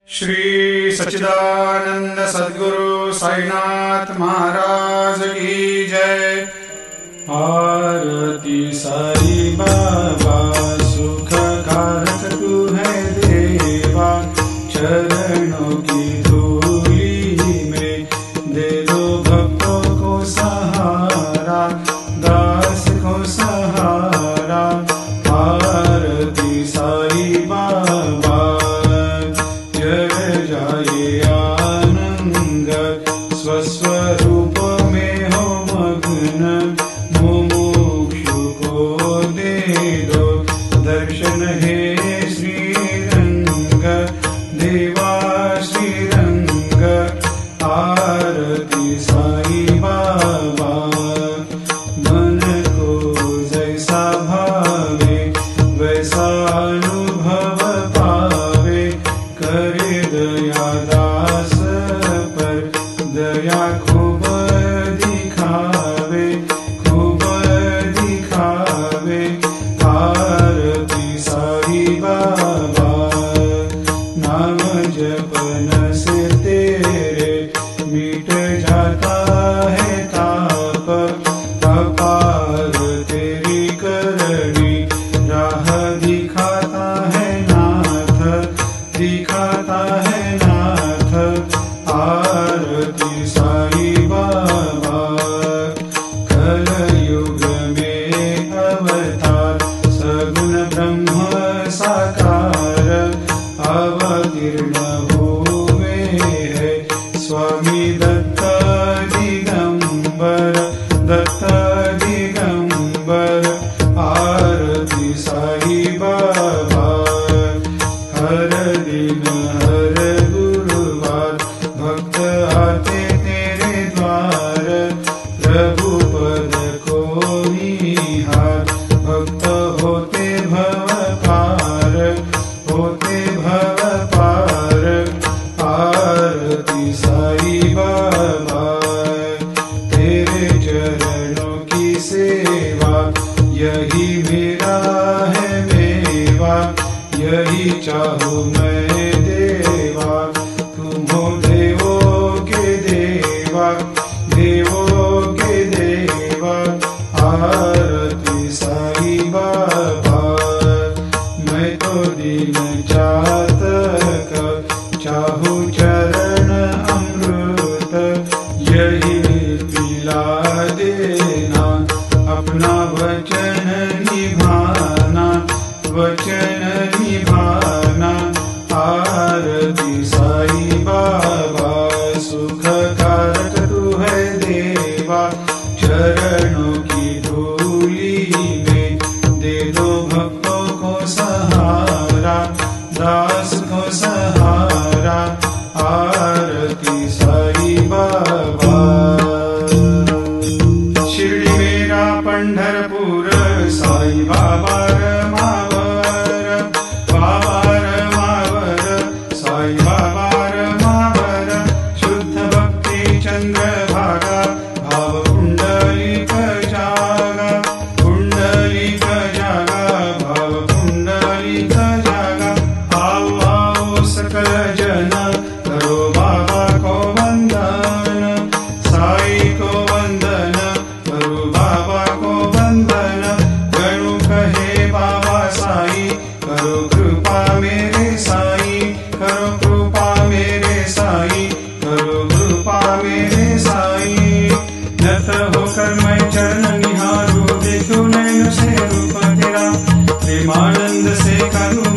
श्री सच्चिदानंद सद्गुरु साईनाथ महाराज की जय। आरती साई बाबा सुख कारक तू है देवा, चरणों की धूली में दे दो भक्तों को सहारा, दास को सहारा। आरती साई बाबा जय जाए आनंद, स्वस्वरूप में हो मग्न, मुमुक्षु को दे दो दर्शन हे श्रीरंग, देवा श्रीरंग। आरती साई बाबा मन को जैसा भावे वैसा अनुभव पावे, करे दया दास पर दया खूब दिखावे, खूब दिखावे। आरती साई बाबा नाम जपन से तेरे मिट जाता है ताप, अपार तेरी करनी राह दिखाता है नाथ, दिखाता है नाथ। आरती साई बाबा कलयुग में अवतार, सगुण ब्रह्म साकार, अवतीर्ण हुए है स्वामी दत्त दिगंबर, दत्त दिगंबर। आरती साई बाबा हर दिन हर गुरुवार भक्त आते तेरे द्वार, प्रभु पद को निहार, भक्त होते भव पार, होते भव पार। आरती साई बाबा तेरे चरणों की सेवा, यही मेरा है मेवा, यही चाहूँ मैं देवा। तुम हो देवों के देवा, देवों के देवा। आरती साई बाबा मैं तो दीन चातक, चाहूँ चरण अमृत, यही पिला देना, अपना वचन निभाना, वचन निभाना। आरती साई बाबा सुख कारक तू है देवा, चरणों की धूली में दे दो भक्तों को सहारा, दास को सहारा। आरती साई बाबा शिर्डी मेरा पंढरपूर, साई बाबा रमावर, बाबा रमावर, साई बाबा रमावर। शुद्ध भक्ति चंद्रभागा, भाव पुंडलिक जागा, पुंडलिक जागा, भाव पुंडलिक जागा। आओ आओ सकल जन करो बाबा को वंदन, साई को वंदन, करो बाबा को वंदन। गणु कहे बाबा साई, करो कृपा मेरे साई, करो कृपा मेरे साई, करो कृपा मेरे साई। नत होकर मैं चरण निहारूं, देखूं नैन से रूप तेरा, प्रेमानंद से करूं